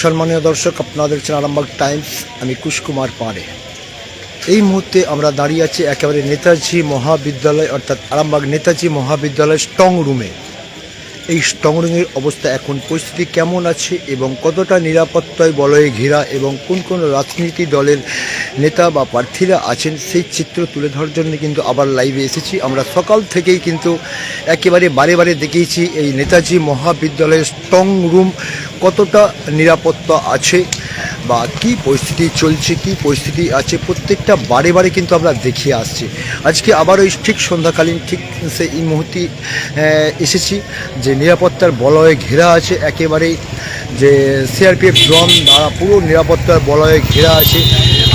সম্মানীয় দর্শক, আপনারা দেখছেন আরামবাগ টাইমস। আমি কুশকুমার পাড়ে। এই মুহূর্তে আমরা দাঁড়িয়ে আছি একেবারে নেতাজি মহাবিদ্যালয় অর্থাৎ আরামবাগ নেতাজি মহাবিদ্যালয় স্ট্রং রুমে। এই স্ট্রং রুমের অবস্থা এখন পরিস্থিতি কেমন আছে এবং কতটা নিরাপত্তায় বলয়ে ঘেরা এবং কোন কোন রাজনীতি দলের নেতা বা প্রার্থীরা আছেন সেই চিত্র তুলে ধরার জন্য কিন্তু আবার লাইভে এসেছি। আমরা সকাল থেকেই কিন্তু একেবারে বারে বারে দেখিয়েছি এই নেতাজি মহাবিদ্যালয়ের স্ট্রং রুম কতটা নিরাপত্তা আছে বা কী পরিস্থিতি চলছে, কী পরিস্থিতি আছে, প্রত্যেকটা বারে বারে কিন্তু আমরা দেখিয়ে আসছি। আজকে আবার ওই ঠিক সন্ধ্যাকালীন ঠিক এই মুহূর্তে এসেছি যে নিরাপত্তার বলয়ে ঘেরা আছে, একেবারেই যে সিআরপিএফ ড্রোন দ্বারা পুরো নিরাপত্তার বলয়ে ঘেরা আছে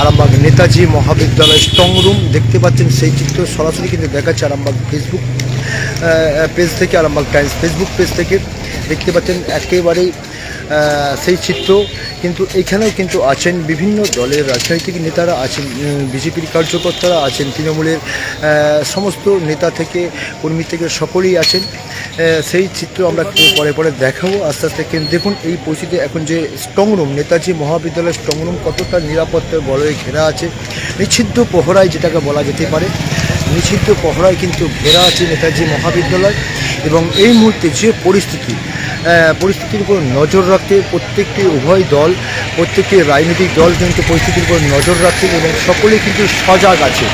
আরামবাগ নেতাজি মহাবিদ্যালয় স্ট্রং রুম। দেখতে পাচ্ছেন সেই চিত্র সরাসরি কিন্তু দেখাচ্ছে আরামবাগ ফেসবুক পেজ থেকে, আরামবাগ টাইমস ফেসবুক পেজ থেকে দেখতে পাচ্ছেন একেবারেই সেই চিত্র। কিন্তু এখানেও কিন্তু আছেন বিভিন্ন দলের রাজনৈতিক নেতারা আছেন, বিজেপির কার্যকর্তারা আছেন, তৃণমূলের সমস্ত নেতা থেকে কর্মী থেকে সকলেই আছেন। সেই চিত্র আমরা পরে পরে দেখাবো আস্তে আস্তে। কিন্তু দেখুন এই পরিস্থিতি এখন যে স্ট্রং রুম, নেতাজি মহাবিদ্যালয়ের স্ট্রং রুম কতটা নিরাপত্তার বলয়ে ঘেরা আছে, নিষিদ্ধ প্রহরায় যেটাকে বলা যেতে পারে, নিষিদ্ধ প্রহরায় কিন্তু ঘেরা আছে নেতাজি মহাবিদ্যালয়। এবং এই মুহূর্তে যে পরিস্থিতির উপর নজর রাখতে প্রত্যেকটি উভয় দল, প্রত্যেকটি রাজনৈতিক দল কিন্তু পরিস্থিতির উপর নজর রাখছেন এবং সকলেই কিন্তু সজাগ আছে,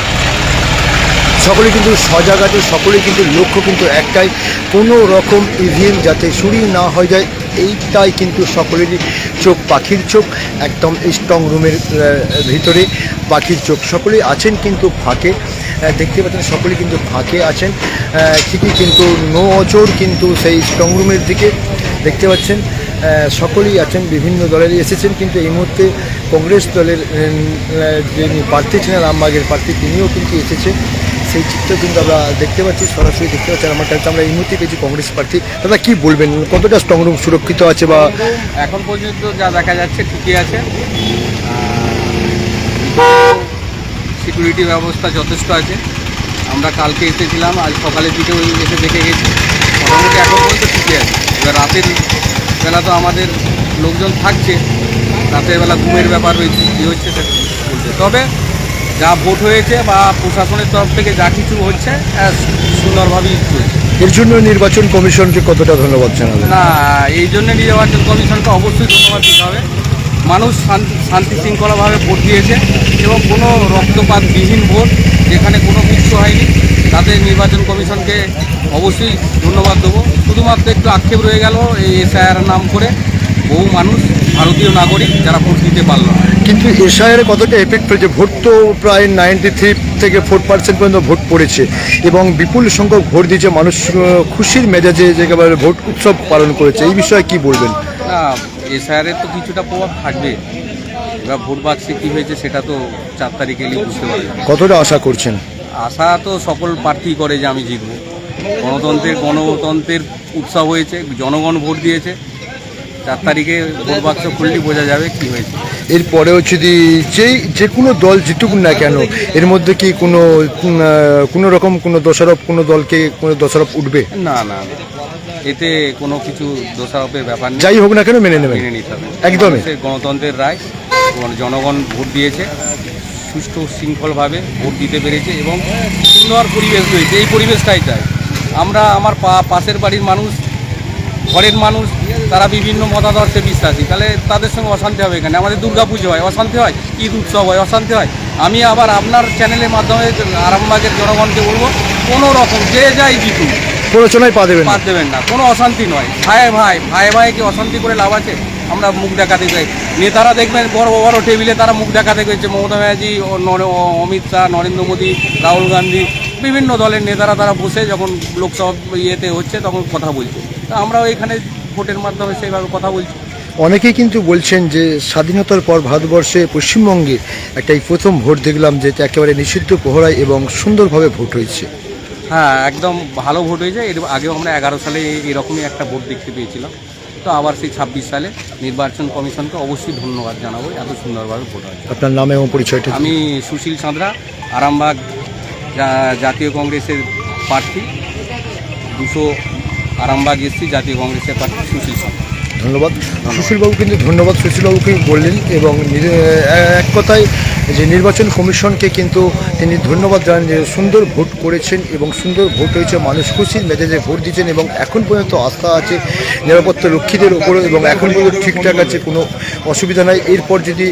সকলেই কিন্তু লক্ষ্য কিন্তু একটাই, কোনো রকম ইভিএম যাতে চুরি না হয়ে যায়, এইটাই কিন্তু সকলেরই চোখ, পাখির চোখ একদম স্ট্রং রুমের ভিতরে পাখির চোখ। সকলেই আছেন কিন্তু ফাঁকে, দেখতে পাচ্ছেন সকলেই কিন্তু ফাঁকে আছেন, ঠিকই কিন্তু নজর কিন্তু সেই স্ট্রং রুমের দিকে দেখতে পাচ্ছেন সকলেই আছেন, বিভিন্ন দলেরই এসেছেন। কিন্তু এই মুহূর্তে কংগ্রেস দলের যিনি প্রার্থী ছিলেন আরামবাগের প্রার্থী, তিনিও কিন্তু এসেছেন। সেই চিত্র কিন্তু আমরা দেখতে পাচ্ছি, সরাসরি দেখতে পাচ্ছি আমার কাছে। আমরা এই মুহূর্তে পেয়েছি কংগ্রেস প্রার্থী। দাদা কী বলবেন, কতটা স্ট্রং রুম সুরক্ষিত আছে? বা এখন পর্যন্ত যা দেখা যাচ্ছে ঠিকই আছে, সিকিউরিটি ব্যবস্থা যথেষ্ট আছে। আমরা কালকে এসেছিলাম, আজ সকালের দিকেও এসে দেখে গেছি, মোটামুটি এখন পর্যন্ত ঠিকই আছে। এবার রাতের বেলা তো আমাদের লোকজন থাকছে, রাতের বেলা ঘুমের ব্যাপার রয়েছে, কী হচ্ছে সেটা বলছে। তবে যা ভোট হয়েছে বা প্রশাসনের তরফ থেকে যা কিছু হচ্ছে সুন্দরভাবেই চলছে। এর জন্য নির্বাচন কমিশনকে কতটা ধন্যবাদ জানাবেন? না, এই জন্য নির্বাচন কমিশনকে অবশ্যই ধন্যবাদ দিতে হবে। মানুষ শান্তি শৃঙ্খলাভাবে ভোট দিয়েছে এবং কোনো রক্তপাতবিহীন ভোট, যেখানে কোনো কিছু হয়নি, তাতে নির্বাচন কমিশনকে অবশ্যই ধন্যবাদ দেবো। শুধুমাত্র একটু আক্ষেপ রয়ে গেল এই এসআইআর নাম করে বহু মানুষ ভারতীয় নাগরিক যারা ভোট দিতে পারল না। কিন্তু এসআইআর কতটা এফেক্ট পড়েছে? ভোট তো প্রায় 93-4% পর্যন্ত ভোট পড়েছে এবং বিপুল সংখ্যক ভোট দিয়েছে মানুষ, খুশির মেজাজে যেভাবে ভোট উৎসব পালন করেছে। এই বিষয়ে কি বলবেন? না, এসআইআরের তো কিছুটা প্রভাব থাকবে। এবার ভোট বাক্সে কী হয়েছে সেটা তো 4 তারিখে এলে বুঝতে পারবে। কতটা আশা করছেন? আশা তো সকল প্রার্থী করে যে আমি জিতব। গণতন্ত্রের উৎসব হয়েছে, জনগণ ভোট দিয়েছে। 4 তারিখে ভোট বাক্স খুললেই বোঝা যাবে কি হয়েছে। এরপরেও যদি যে কোনো দল জিতুক না কেন, এর মধ্যে কি কোনো রকম কোনো দোষারোপ, কোনো দলকে কোনো দোষারোপ উঠবে? না না, এতে কোনো কিছু দোষারোপের ব্যাপার নেই। যাই হোক না কেন মেনে নেবেন? মেনে নিতে হবে একদমই। গণতন্ত্রের রায়, জনগণ ভোট দিয়েছে, সুষ্ঠু শৃঙ্খলভাবে ভোট দিতে পেরেছে এবং সুন্দর পরিবেশ রয়েছে। এই পরিবেশটাই চাই আমরা। আমার পাশের বাড়ির মানুষ, ঘরের মানুষ, তারা বিভিন্ন মতাদর্শে বিশ্বাসী, তাহলে তাদের সঙ্গে অশান্তি হবে এখানে। আমাদের দুর্গা পুজো হয়, অশান্তি হয়, ঈদ উৎসব হয়, অশান্তি হয়। আমি আবার আপনার চ্যানেলের মাধ্যমে আরামবাগের জনগণকে বলবো, কোনো রকম যে যাই জিতুক, প্ররোচনায় পা দেবেন না, কোনো অশান্তি নয়। ভাইকে অশান্তি করে লাভ আছে? আমরা মুখ দেখাতে চাই। নেতারা দেখবেন বড় বড় টেবিলে তারা মুখ দেখাতে গেছে, মমতা ব্যানার্জি, অমিত শাহ, নরেন্দ্র মোদী, রাহুল গান্ধী, বিভিন্ন দলের নেতারা তারা বসে যখন লোকসভা ইয়েতে হচ্ছে তখন কথা বলছে। তা আমরাও এখানে ভোটের মাধ্যমে সেইভাবে কথা বলছি। অনেকেই কিন্তু বলছেন যে স্বাধীনতার পর ভারতবর্ষে পশ্চিমবঙ্গে একটাই প্রথম ভোট দেখলাম যেটা একেবারে নিষিদ্ধ প্রহরায় এবং সুন্দরভাবে ভোট হয়েছে। হ্যাঁ, একদম ভালো ভোট হয়েছে। এর আগেও আমরা 11 সালে এরকমই একটা ভোট দেখতে পেয়েছিলাম। তো আবার সেই 26 সালে নির্বাচন কমিশনকে অবশ্যই ধন্যবাদ জানাবো, এত সুন্দরভাবে ভোট হয়েছে। আপনার নাম এবং পরিচয়টা? আমি সুশীল সাঁতরা, আরামবাগ জাতীয় কংগ্রেসের প্রার্থী, 200 আরামবাগ এসছি জাতীয় কংগ্রেসের প্রার্থী সুশীল সাঁতরা। ধন্যবাদ সুশীলবাবু, কিন্তু ধন্যবাদ সুশীলবাবুকে বললেন এবং এক কথায় যে নির্বাচন কমিশনকে কিন্তু তিনি ধন্যবাদ জানান যে সুন্দর ভোট করেছেন এবং সুন্দর ভোট হয়েছে, মানুষ খুশির মেজাজে ভোট দিচ্ছেন এবং এখন পর্যন্ত আস্থা আছে নিরাপত্তা রক্ষীদের ওপরও এবং এখন পর্যন্ত ঠিকঠাক আছে, কোনো অসুবিধা নাই। এরপর যদি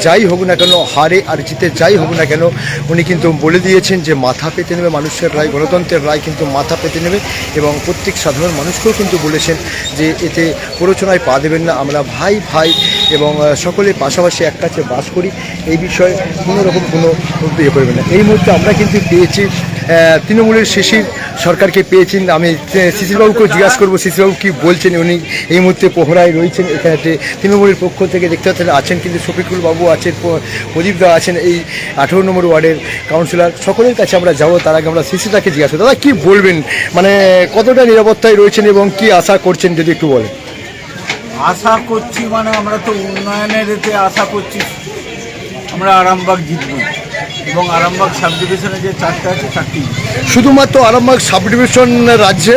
যাই হোক না কেন, হারে আর জিতে যাই হোক না কেন, উনি কিন্তু বলে দিয়েছেন যে মাথা পেতে নেবে মানুষের রায়, গণতন্ত্রের রায় কিন্তু মাথা পেতে নেবে এবং প্রত্যেক সাধারণ মানুষকেও কিন্তু বলেছেন যে এতে প্ররোচনায় পা দেবেন না, আমরা ভাই ভাই এবং সকলে পাশাপাশি এক কাছে বাস করি, এই বিষয়ে কোনো রকম কোনো ইয়ে করবেন না। এই মুহূর্তে আমরা কিন্তু পেয়েছি তৃণমূলের শিশির সরকারকে পেয়েছেন। আমি শিশিরবাবুকেও জিজ্ঞাসা করবো শিশিরবাবু কী বলছেন। উনি এই মুহূর্তে পোহরায় রয়েছেন, এখানে তৃণমূলের পক্ষ থেকে দেখতে পাচ্ছেন আছেন কিন্তু শফিকুল বাবু আছেন, প্রদীপ দা আছেন, এই 18 নম্বর ওয়ার্ডের কাউন্সিলর। সকলের কাছে আমরা যাবো, তার আগে আমরা শিশিরদাকে জিজ্ঞাসা দাদা কী বলবেন, মানে কতটা নিরাপত্তায় রয়েছেন এবং কি আশা করছেন যদি একটু বলেন। আশা করছি মানে আমরা তো উন্নয়নের এতে আশা করছি আমরা আরামবাগ জিতব এবং আরামবাগ সাব ডিভিশনে যে 4টা আছে 4টি শুধুমাত্র আরামবাগ সাব ডিভিশন রাজ্যে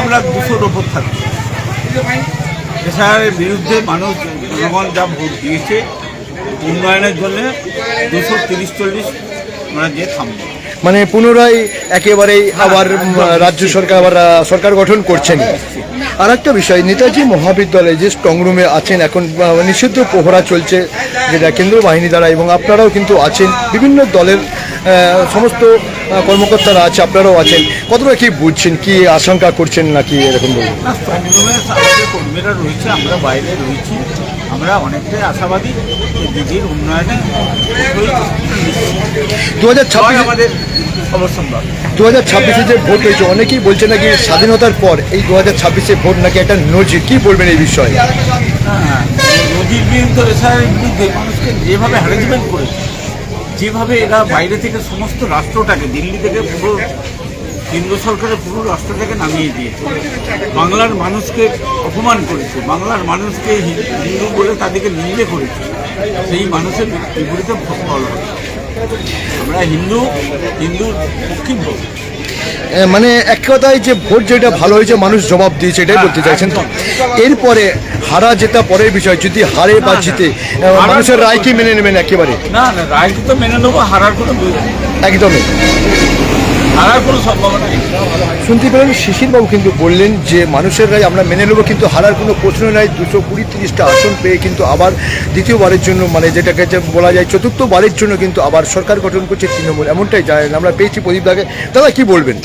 আমরা 200-র ওপর থাকি। এসআইআরের বিরুদ্ধে মানুষ জনগণ যা ভোট দিয়েছে উন্নয়নের জন্য 230-40 আমরা যে থামবো, মানে পুনরায় একেবারেই আবার রাজ্য সরকার আবার সরকার গঠন করছেন। আর একটা বিষয়, নেতাজি মহাবিদ্যালয়ে যে স্ট্রং রুমে আছেন এখন নিষিদ্ধ প্রহরা চলছে যেটা কেন্দ্রীয় বাহিনী দ্বারা এবং আপনারাও কিন্তু আছেন, বিভিন্ন দলের সমস্ত কর্মকর্তারা আছে, আপনারাও আছেন, কতটা কি বুঝছেন, কি আশঙ্কা করছেন নাকি এরকম বলুন। না স্ট্রং রুমে আমাদের কর্মীরা রয়েছে, আমরা বাইরে রয়েছি, আমরা অনেকটাই আশাবাদী যে দিদির উন্নয়নে 2026 আমাদের অবশ্যম্ভাব। 2026 যে ভোট হয়েছে অনেকেই বলছে নাকি স্বাধীনতার পর এই 2026 ভোট নাকি একটা নজির, কি বলবেন এই বিষয়ে। হ্যাঁ, নদীর বিরুদ্ধে এসআইআরের বিরুদ্ধে মানুষকে যেভাবে হ্যারাসমেন্ট করেছে, যেভাবে এরা বাইরে থেকে সমস্ত রাষ্ট্রটাকে, দিল্লি থেকে পুরো কেন্দ্র সরকারের পুরো রাষ্ট্রটাকে নামিয়ে দিয়েছে, বাংলার মানুষকে অপমান করেছে, বাংলার মানুষকে হিন্দু বলে তাদেরকে নিন্দে করেছে, সেই মানুষের বিপরীতে ভোট পাওয়া হবে। আমরা হিন্দুর পক্ষে ভোট, মানে এক কথায় যে ভোট যেটা ভালো হয়েছে মানুষ জবাব দিয়েছে, এটাই বলতে চাইছেন তো। এরপরে হারা জেতা পরের বিষয়, যদি হারে বা জিতে মানুষের রায় কি মেনে নেবেন একেবারে? না রায়কে তো মেনে নেবো, হারার কোনো একদমই সম্ভাবনা নেই। শুনতে পেলেন শিশিরবাবু কিন্তু বললেন যে মানুষের রায় আমরা মেনে নেবো, কিন্তু হারার কোনো প্রশ্ন নাই। 220-30টা আসন পেয়ে কিন্তু আবার দ্বিতীয়বারের জন্য, মানে যেটাকে বলা যায় চতুর্থবারের জন্য কিন্তু আবার সরকার গঠন করছে তৃণমূল, এমনটাই জানেন। আমরা পেয়েছি প্রদীপ দাকে। দাদা কি বলবেন?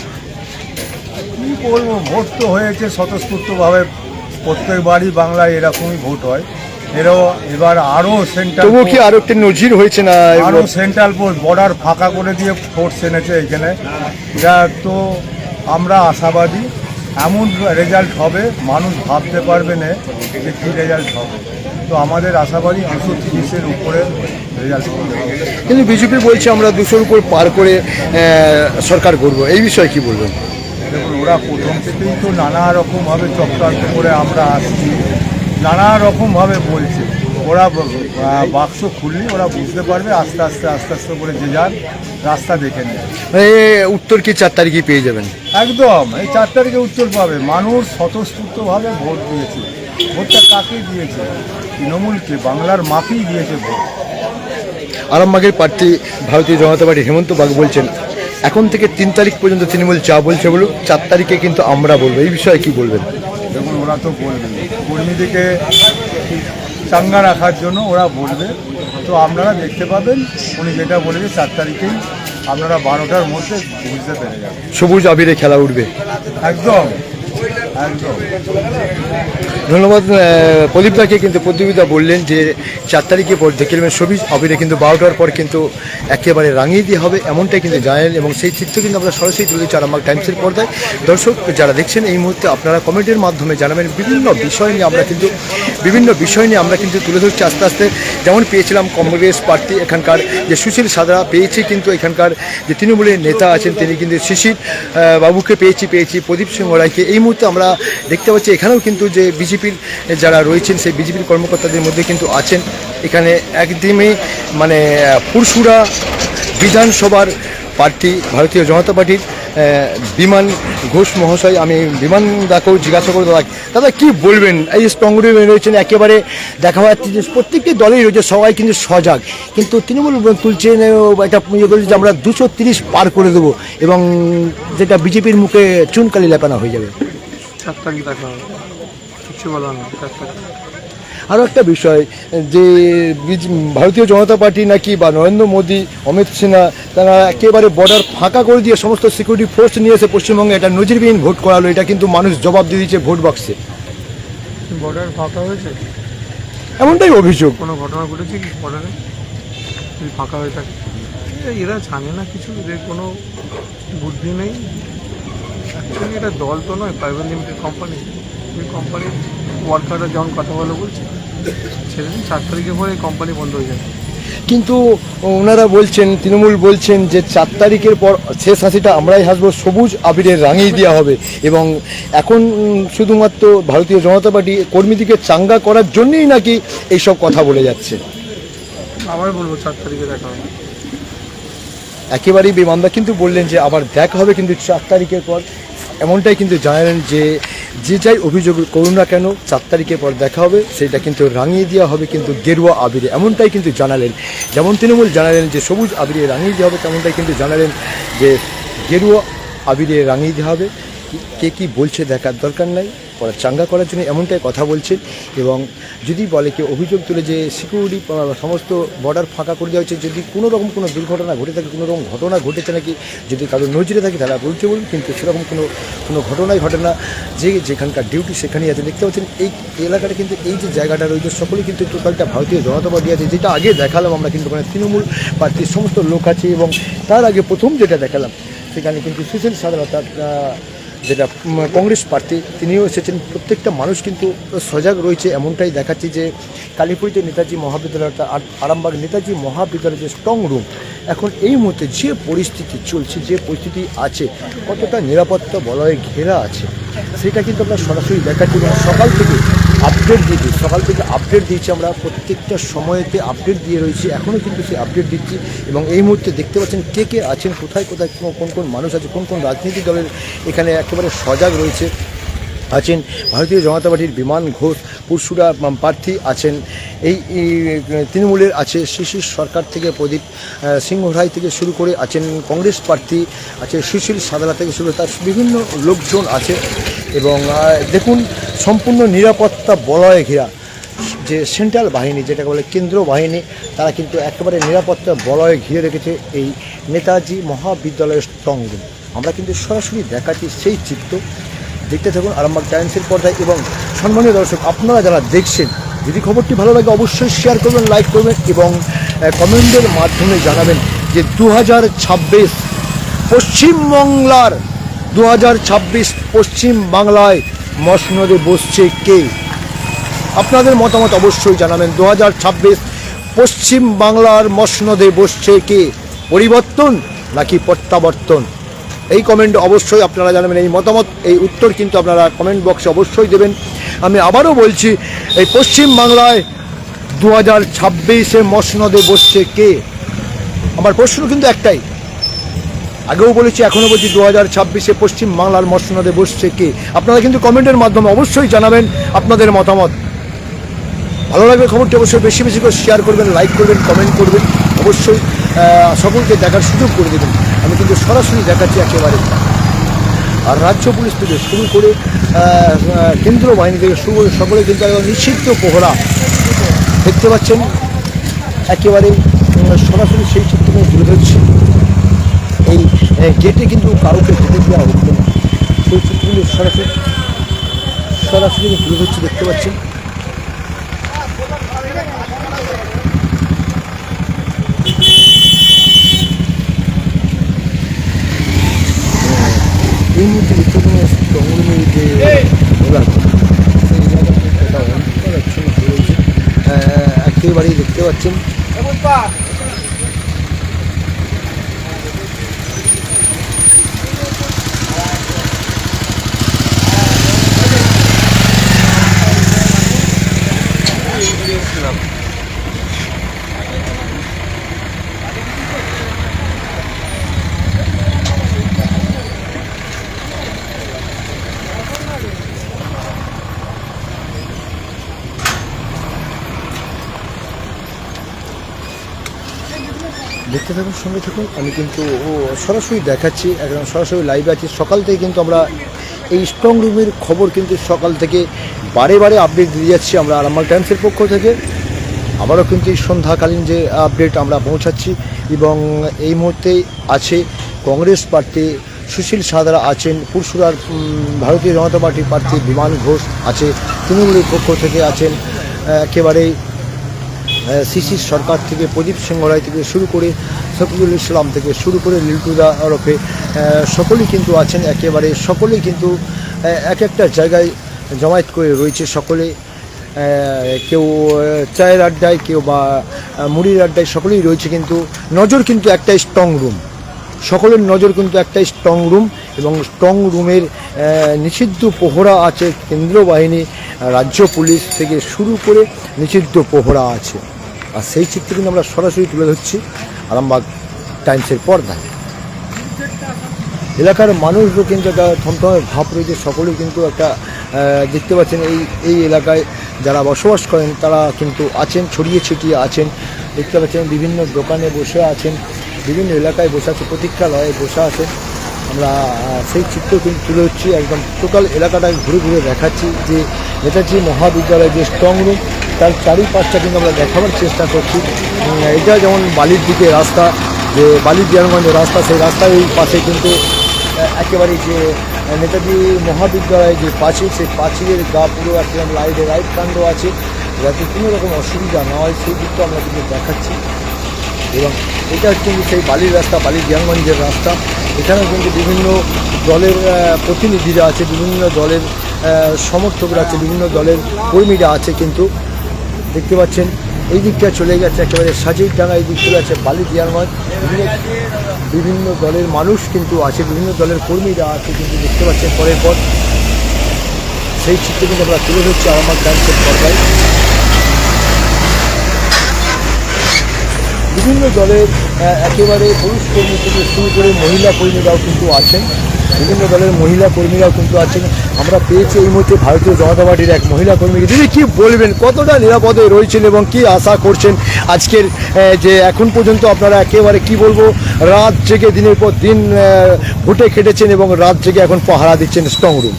কী বলবো, ভোট তো হয়েছে স্বতঃস্ফূর্তভাবে, প্রত্যেকবারই বাংলায় এরকমই ভোট হয়। এবার আরও সেন্ট্রাল, তবুও কি আরও একটা নজির হয়েছে না? আরও সেন্ট্রাল পোস্ট বর্ডার ফাঁকা করে দিয়ে ফোর্স এনেছে এখানে, যা তো আমরা আশাবাদী এমন রেজাল্ট হবে মানুষ ভাবতে পারবে না যে কী রেজাল্ট হবে। তো আমাদের আশাবাদী 230-এর উপরে রেজাল্ট হবে। কিন্তু বিজেপি বলছে আমরা 200-র উপর পার করে সরকার করব, এই বিষয়ে কি বলবেন? দেখুন, ওরা প্রথম থেকেই তো নানা রকমভাবে চক্রান্ত করে আমরা আসছি, নানা রকমভাবে বলছে। ওরা বাক্স খুললে ওরা বুঝতে পারবে, আস্তে আস্তে করে যে যার রাস্তা দেখে নেবে। উত্তর কি 4 তারিখে পেয়ে যাবেন? একদম এই 4 তারিখে উত্তর পাবে। মানুষ স্বতঃস্ফূর্তভাবে ভোট দিয়েছে। ভোটটা কাকে দিয়েছে? তৃণমূলকে, বাংলার মাকেই দিয়েছে ভোট। আরামবাগের প্রার্থী ভারতীয় জনতা পার্টি হেমন্ত বাগ বলছেন এখন থেকে 3 তারিখ পর্যন্ত তৃণমূল যা বলছে বলুক, 4 তারিখে কিন্তু আমরা বলবো, এই বিষয়ে কি বলবেন? দেখুন, ওরা তো বলবে কর্মীদেরকে চাঙ্গা রাখার জন্য ওরা বলবে। তো আপনারা দেখতে পাবেন উনি যেটা বলেছে 4 তারিখেই আপনারা 12টার মধ্যে বুঝতে পেরে যাবেন। সবুজ আবিরে খেলা উঠবে। একদম একদম। ধন্যবাদ প্রদীপদাকে। কিন্তু প্রদীপদা বললেন যে 4 তারিখে পর দেখে নেবেন সবুজ আবিরে কিন্তু 12টার পর কিন্তু একেবারে রাঙিয়ে দিয়ে হবে, এমনটাই কিন্তু জানেন এবং সেই চিত্র কিন্তু আমরা সরাসরি তুলে দিচ্ছি আরামবাগ টাইমসের পর্দায়। দর্শক যারা দেখছেন এই মুহূর্তে আপনারা কমেন্টের মাধ্যমে জানাবেন বিভিন্ন বিষয় নিয়ে আমরা কিন্তু তুলে ধরছি আস্তে আস্তে। যেমন পেয়েছিলাম কংগ্রেস প্রার্থী এখানকার যে সুশীল সাদরা পেয়েছি, কিন্তু এখানকার যে তৃণমূলের নেতা আছেন তিনি কিন্তু শিশির বাবুকে পেয়েছি প্রদীপ সিংহ রায়কে। এই মুহূর্তে আমরা দেখতে পাচ্ছি এখানেও কিন্তু যে বিজেপির যারা রয়েছেন সেই বিজেপির কর্মকর্তাদের মধ্যে কিন্তু আছেন এখানে একদমই মানে পুরসুরা বিধানসভার প্রার্থী ভারতীয় জনতা পার্টির বিমান ঘোষ মহাশয়। আমি বিমান দাকেও জিজ্ঞাসা করে দাদা, দাদা কী বলবেন? এই স্ট্রং রুমে রয়েছেন, একেবারে দেখা যাচ্ছে যে প্রত্যেকটি দলেই রয়েছে, সবাই কিন্তু সজাগ, কিন্তু তৃণমূল তুলছেন একটা ইয়ে বলছে যে আমরা 230 পার করে দেবো এবং যেটা বিজেপির মুখে চুনকালি লেপানো হয়ে যাবে। 4 তারিখ দেখা হবে, কিছু বলার না। 4 তারিখ আরও একটা বিষয় যে ভারতীয় জনতা পার্টি নাকি বা নরেন্দ্র মোদী, অমিত সিনহা তারা একেবারে বর্ডার ফাঁকা করে দিয়ে সমস্ত সিকিউরিটি ফোর্স নিয়ে এসে পশ্চিমবঙ্গে একটা নজিরবিহীন ভোট করালো। এটা কিন্তু মানুষ জবাব দিয়ে দিয়েছে ভোট বক্সে। বর্ডার ফাঁকা হয়েছে, এমনটাই অভিযোগ। কোনো ঘটনা ঘটেছে কি বর্ডারে যদি ফাঁকা হয়ে থাকে? এরা জানে না কিছু, এদের কোনো বুদ্ধি নেই। অ্যাকচুয়ালি এটা দল তো নয়, প্রাইভেট লিমিটেড কোম্পানি। ওই কোম্পানির ওয়ার্কাররা যখন কথা বলে বলছে সেদিন 4 তারিখের পরে এই কোম্পানি বন্ধ হয়ে যাবে। কিন্তু ওনারা বলছেন, তৃণমূল বলছেন যে 4 তারিখের পর শেষ হাসিটা আমরাই হাসবো, সবুজ আবিরে রাঙিয়ে দেওয়া হবে এবং এখন শুধুমাত্র ভারতীয় জনতা পার্টি কর্মীদিকে চাঙ্গা করার জন্যই নাকি এইসব কথা বলে যাচ্ছে। আবার বলবো 4 তারিখে দেখা হবে। একেবারেই বিমানদা কিন্তু বললেন যে আবার দেখা হবে কিন্তু 4 তারিখের পর। এমনটাই কিন্তু জানালেন যে যে যাই অভিযোগ করুন না কেন 4 তারিখের পর দেখা হবে, সেটা কিন্তু রাঙিয়ে দেওয়া হবে কিন্তু গেরুয়া আবিরে, এমনটাই কিন্তু জানালেন। যেমন তৃণমূল জানালেন যে সবুজ আবিরে রাঙিয়ে দেওয়া হবে, তেমনটাই কিন্তু জানালেন যে গেরুয়া আবিরে রাঙিয়ে দেওয়া হবে। কে কী বলছে দেখার দরকার নাই, ওরা চাঙ্গা করার জন্য এমনটাই কথা বলছেন। এবং যদি বলে কেউ অভিযোগ তুলে যে সিকিউরিটি সমস্ত বর্ডার ফাঁকা করে দেওয়া হচ্ছে, যদি কোনো রকম কোনো দুর্ঘটনা ঘটে থাকে, কোনো রকম ঘটনা ঘটেছে নাকি যদি কারোর নজরে থাকে তারা বলছে বলুন, কিন্তু সেরকম কোনো ঘটনাই ঘটে না। যেখানকার ডিউটি সেখানেই আছে। দেখতে পাচ্ছেন এই এলাকাটা কিন্তু এই যে জায়গাটা রয়েছে সকলেই কিন্তু টোটালটা ভারতীয় জনতা পার্টি আছে, যেটা আগে দেখালাম আমরা কিন্তু ওখানে তৃণমূল পার্টির সমস্ত লোক আছে। এবং তার আগে প্রথম যেটা দেখালাম সেখানে কিন্তু সুশীল সাধারণতা যেটা কংগ্রেস প্রার্থী তিনিও এসেছেন। প্রত্যেকটা মানুষ কিন্তু সজাগ রয়েছে, এমনটাই দেখাচ্ছি যে কালীপুরিতে নেতাজি মহাবিদ্যালয় আরামবাগ নেতাজি মহাবিদ্যালয়ের যে স্ট্রং রুম এখন এই মুহূর্তে যে পরিস্থিতি চলছে, যে পরিস্থিতি আছে, কতটা নিরাপত্তা বলয়ে ঘেরা আছে সেটা কিন্তু আমরা সরাসরি দেখাচ্ছি। এবং সকাল থেকে আপডেট দিয়েছি আমরা, প্রত্যেকটা সময়েতে আপডেট দিয়ে রয়েছি, এখনও কিন্তু সেই আপডেট দিচ্ছি। এবং এই মুহূর্তে দেখতে পাচ্ছেন কে আছেন, কোথায় কোন মানুষ আছে, কোন রাজনৈতিক দলের এখানে একেবারে সজাগ রয়েছে। আছেন ভারতীয় জনতা পার্টির বিমান ঘোষ পুরসুরা প্রার্থী আছেন, এই তৃণমূলের আছে শিশির সরকার থেকে প্রদীপ সিংহ রায় থেকে শুরু করে আছেন, কংগ্রেস প্রার্থী আছে সুশীল সাদলা থেকে শুরু করে তার বিভিন্ন লোকজন আছে। এবং দেখুন সম্পূর্ণ নিরাপত্তা বলয়ে ঘেরা যে সেন্ট্রাল বাহিনী যেটাকে বলে কেন্দ্র বাহিনী, তারা কিন্তু একেবারে নিরাপত্তা বলয়ে ঘিরে রেখেছে এই নেতাজি মহাবিদ্যালয়ের স্ট্রং রুম। আমরা কিন্তু সরাসরি দেখাচ্ছি সেই চিত্র, দেখতে থাকুন আরামবাগ টাইমসের পর্দায়। এবং সম্মানীয় দর্শক, আপনারা যারা দেখছেন যদি খবরটি ভালো লাগে অবশ্যই শেয়ার করবেন, লাইক করবেন এবং কমেন্টের মাধ্যমে জানাবেন যে 2026 পশ্চিমবাংলার 2026 পশ্চিমবাংলায় মসনদে বসছে কে? আপনাদের মতামত অবশ্যই জানাবেন। 2026 পশ্চিমবাংলার মসনদে বসছে কে? পরিবর্তন নাকি প্রত্যাবর্তন? এই কমেন্ট অবশ্যই আপনারা জানাবেন। এই মতামত, এই উত্তর কিন্তু আপনারা কমেন্ট বক্সে অবশ্যই দেবেন। আমি আবারও বলছি, এই পশ্চিমবাংলায় 2026 মসনদে বসছে কে? আমার প্রশ্ন কিন্তু একটাই, আগেও বলেছি এখনও বলছি, 2026 পশ্চিমবাংলার মসনদে বসছে কে? আপনারা কিন্তু কমেন্টের মাধ্যমে অবশ্যই জানাবেন আপনাদের মতামত। ভালো লাগবে খবরটি অবশ্যই বেশি বেশি করে শেয়ার করবেন, লাইক করবেন, কমেন্ট করবেন, অবশ্যই সকলকে দেখার সুযোগ করে দেবেন। আমি কিন্তু সরাসরি দেখাচ্ছি একেবারে। আর রাজ্য পুলিশ থেকে শুরু করে কেন্দ্র বাহিনী থেকে শুরু করে সকলে কিন্তু নিষিদ্ধ প্রহরা দেখতে পাচ্ছেন। একেবারে সরাসরি সেই চিত্র তুলে ধরছি। এই গেটে কিন্তু কাউকে যেতে দেওয়া হচ্ছে না, সেই চিত্রগুলো সরাসরি তুলে ধরছি, দেখতে পাচ্ছেন। এই মুহূর্তে স্ট্রংরুমের যে একেবারেই দেখতে পাচ্ছেন। দেখতে থাকুন, সঙ্গে থাকুন। আমি কিন্তু সরাসরি দেখাচ্ছি, একদম সরাসরি লাইভে আছি। সকাল থেকে কিন্তু আমরা এই স্ট্রং রুমের খবর কিন্তু সকাল থেকে বারে বারে আপডেট দিয়ে যাচ্ছি আমরা আরামবাগ টাইমসের পক্ষ থেকে। আবারও কিন্তু এই সন্ধ্যাকালীন যে আপডেট আমরা পৌঁছাচ্ছি, এবং এই মুহূর্তে আছে কংগ্রেস প্রার্থী সুশীল সাঁতরা আছেন, পুরসুরার ভারতীয় জনতা পার্টির প্রার্থী বিমান ঘোষ আছে, তৃণমূলের পক্ষ থেকে আছেন একেবারেই শিশির সরকার থেকে প্রদীপ সিংহ রায় থেকে শুরু করে শফিকুল ইসলাম থেকে শুরু করে লিল্টুদা ওরফে সকলেই কিন্তু আছেন। একেবারে সকলেই কিন্তু এক একটা জায়গায় জমায়েত করে রয়েছে। সকলে কেউ চায়ের আড্ডায়, কেউ বা মুড়ির আড্ডায়, সকলেই রয়েছে। কিন্তু নজর কিন্তু একটাই স্ট্রং রুম, সকলের নজর কিন্তু একটাই স্ট্রং রুম, এবং স্ট্রং রুমের নিষিদ্ধ প্রহরা আছে কেন্দ্র বাহিনী, রাজ্য পুলিশ থেকে শুরু করে নিষিদ্ধ প্রহরা আছে। আর সেই চিত্র কিন্তু আমরা সরাসরি তুলে ধরছি আরামবাগ টাইমসের পর্দায়। এলাকার মানুষও কিন্তু একটা থমথমে ভাব রয়েছে, সকলেই কিন্তু একটা দেখতে পাচ্ছেন এই এলাকায় যারা বসবাস করেন তারা কিন্তু আছেন, ছড়িয়ে ছিটিয়ে আছেন। দেখতে পাচ্ছেন বিভিন্ন দোকানে বসে আছেন, বিভিন্ন এলাকায় বসে আছে, প্রতীক্ষালয়ে বসে আছেন। আমরা সেই চিত্র কিন্তু তুলে হচ্ছি, একদম টোটাল এলাকাটাকে ঘুরে ঘুরে দেখাচ্ছি যে নেতাজি মহাবিদ্যালয় যে স্ট্রং রুম তার চারিপাশটা কিন্তু আমরা দেখাবার চেষ্টা করছি। এটা যেমন বালির দিকে রাস্তা, যে বালির জিয়ানগঞ্জের রাস্তা, সেই রাস্তার এই পাশে কিন্তু একেবারে যে নেতাজি মহাবিদ্যালয় যে পাঁচিল, সেই পাঁচিলের গা পুরো একদম রাইট কাণ্ড আছে, যাতে কোনো রকম অসুবিধা না হয় সেই দিকটা আমরা কিন্তু দেখাচ্ছি। এবং এটা কিন্তু সেই বালির রাস্তা, বালির জিয়ানগঞ্জের রাস্তা। এখানে কিন্তু বিভিন্ন দলের প্রতিনিধিরা আছে, বিভিন্ন দলের সমর্থকরা আছে, বিভিন্ন দলের কর্মীরা আছে। কিন্তু দেখতে পাচ্ছেন এই দিকটা চলে গেছে একেবারে সাজেইডাঙ্গা, এই দিক চলে আছে বালির জিয়ানগঞ্জ। বিভিন্ন দলের মানুষ কিন্তু আছে, বিভিন্ন দলের কর্মীরা আছে। কিন্তু দেখতে পাচ্ছেন পরের পর সেই চিত্র কিন্তু আমরা তুলে ধরছি আরামবাগ টাইমসের পর্দায়। বিভিন্ন দলের একেবারে পুরুষ কর্মী থেকে শুরু করে মহিলা কর্মীরাও কিন্তু আছেন, বিভিন্ন দলের মহিলা কর্মীরাও কিন্তু আছেন। আমরা পেয়েছি এই মুহূর্তে ভারতীয় জনতা পার্টির এক মহিলা কর্মীকে। দিদি কী বলবেন, কতটা নিরাপদে রয়েছেন এবং কি আশা করছেন আজকের যে এখন পর্যন্ত আপনারা একেবারে কি বলবো রাত জেগে দিনের পর দিন ভোটে খেটেছেন এবং রাত জেগে এখন পাহারা দিচ্ছেন স্ট্রং রুম,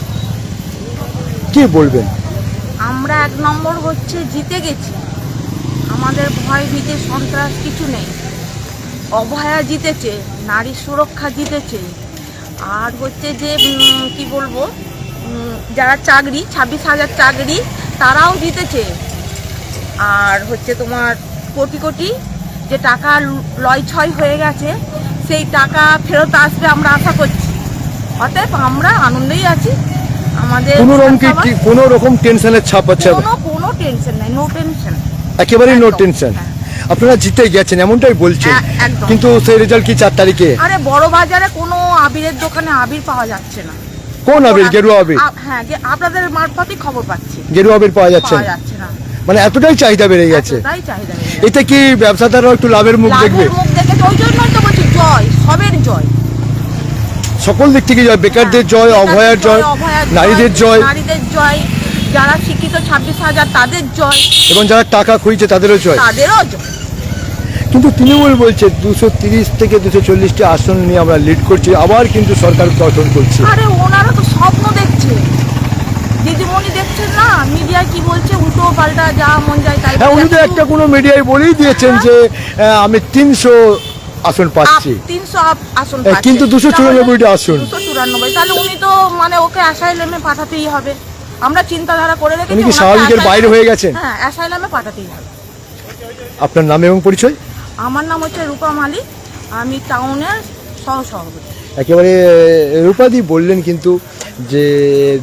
কি বলবেন? আমরা 1 নম্বর হচ্ছে জিতে গেছি, আমাদের ভয় ভীতি সন্ত্রাস কিছু নেই। অভয়া জিতেছে, নারী সুরক্ষা জিতেছে, আর হচ্ছে যে কি বলবো যারা চাকরি 26,000 চাকরি তারাও জিতেছে। আর হচ্ছে তোমার কোটি কোটি যে টাকা লয় ছয় হয়ে গেছে সেই টাকা ফেরত আসবে আমরা আশা করছি। অতএব আমরা আনন্দেই আছি। আমাদের কোনো রকম টেনশনের ছাপ আছে? কোনো টেনশন নাই, নো টেনশন, একেবারেই নো টেনশন। আপনারা জিতে গেছেন এমনটাই বলছেন, কিন্তু সেই রেজাল্ট কি 4 তারিখে? আরে বড় বাজারে কোনো আবিরের দোকানে আবির পাওয়া যাচ্ছে না। কোন আবির? গেরুয়া আবির? হ্যাঁ, আপনাদের মারফতই খবর পাচ্ছি, গেরুয়া আবির পাওয়া যাচ্ছে না। মানে এতটাই চাহিদা বেড়ে গেছে। এতে কি ব্যবসাদাররা একটু লাভের মুখ দেখবে? ওই জন্যই তো বলছি জয়, সবের জয়, সকল দিক থেকে জয়, বেকারদের জয়, অভয়ার জয়, নারীদের জয়, যারা শিক্ষিত 26,000 তাদের জয়, এবং যারা টাকা খুঁজছে তাদেরও জয়। কিন্তু তৃণমূল বলছে 230 থেকে 240টি আসন নিয়ে আমরা লিড করছি, আবার কিন্তু সরকার গঠন করছে। আরে ওনারা তো স্বপ্ন দেখছে, দিদিমণি দেখছেন না মিডিয়ায় কি বলছে, উল্টো পাল্টা যা মন যায় তাই। হ্যাঁ, উনি তো একটা কোনো মিডিয়ায় বলেই দিয়েছেন যে আমি 300 আসন পাচ্ছি, 300 আসন, কিন্তু 294টি আসন। 294, তাহলে উনি তো মানে ওকে অ্যাসাইলামে পাঠাতেই হবে। আমরা চিন্তাধারা করে রেখেছি। উনি কি স্বাভাবিকের বাইরে হয়ে গেছেন? হ্যাঁ, অ্যাসাইলামে পাঠাতেই হবে। আপনার নাম এবং পরিচয়? আমার নাম হচ্ছে রূপা মালিক, আমি টাউনের সহসভাপতি। একেবারে রূপাদি বললেন কিন্তু যে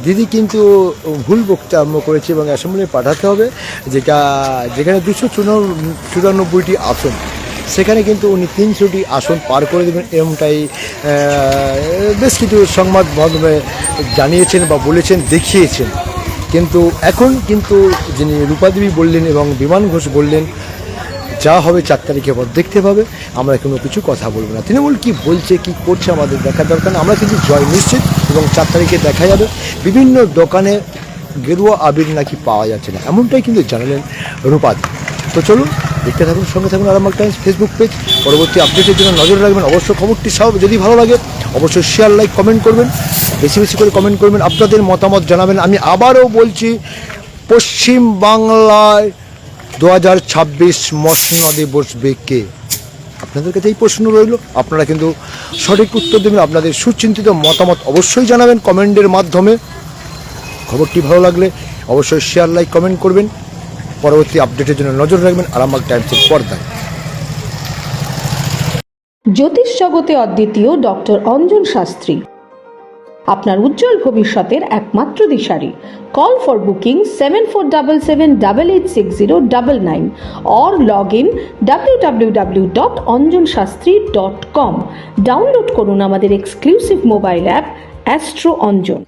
দিদি কিন্তু ভুল বক্তব্য করেছে এবং অ্যাসেম্বলি পাঠাতে হবে, যেখানে 294টি আসন, সেখানে কিন্তু উনি 300টি আসন পার করে দেবেন, এমনটাই বেশ কিছু সংবাদ মাধ্যমে জানিয়েছেন বা বলেছেন, দেখিয়েছেন। কিন্তু এখন কিন্তু যিনি রূপাদেবী বললেন এবং বিমান ঘোষ বললেন যা হবে 4 তারিখের পর দেখতে পাবে, আমরা কোনো কিছু কথা বলবো না। তৃণমূল কি বলছে, কি করছে আমাদের দেখা দরকার না, আমরা কিন্তু জয় নিশ্চিত এবং 4 তারিখে দেখা যাবে। বিভিন্ন দোকানে গেরুয়া আবির নাকি পাওয়া যাচ্ছে না, এমনটাই কিন্তু জানালেন রূপাদি। তো চলুন দেখতে থাকুন, সঙ্গে থাকুন আরামবাগ টাইমস ফেসবুক পেজ। পরবর্তী আপডেটের জন্য নজর রাখবেন। অবশ্য খবরটি সব যদি ভালো লাগে অবশ্যই শেয়ার, লাইক, কমেন্ট করবেন, বেশি বেশি করে কমেন্ট করবেন, আপনাদের মতামত জানাবেন। আমি আবারও বলছি, পশ্চিম বাংলায় 2026 মসনদে বসবে কে? আপনাদের কাছে এই প্রশ্ন রইল। আপনারা কিন্তু সঠিক উত্তর দেবেন, আপনাদের সুচিন্তিত মতামত অবশ্যই জানাবেন কমেন্টের মাধ্যমে। খবরটি ভালো লাগলে অবশ্যই শেয়ার, লাইক, কমেন্ট করবেন। পরবর্তী আপডেটের জন্য নজর রাখবেন আরামবাগ টাইমসের পর্দায়। জ্যোতিষ জগতে অদ্বিতীয় ডক্টর অঞ্জন শাস্ত্রী, আপনার উজ্জ্বল ভবিষ্যতের একমাত্র দিশারি। Call for booking 7477886099 or log in www.anjanshastri.com। Download করুন আমাদের exclusive mobile app astro Anjan.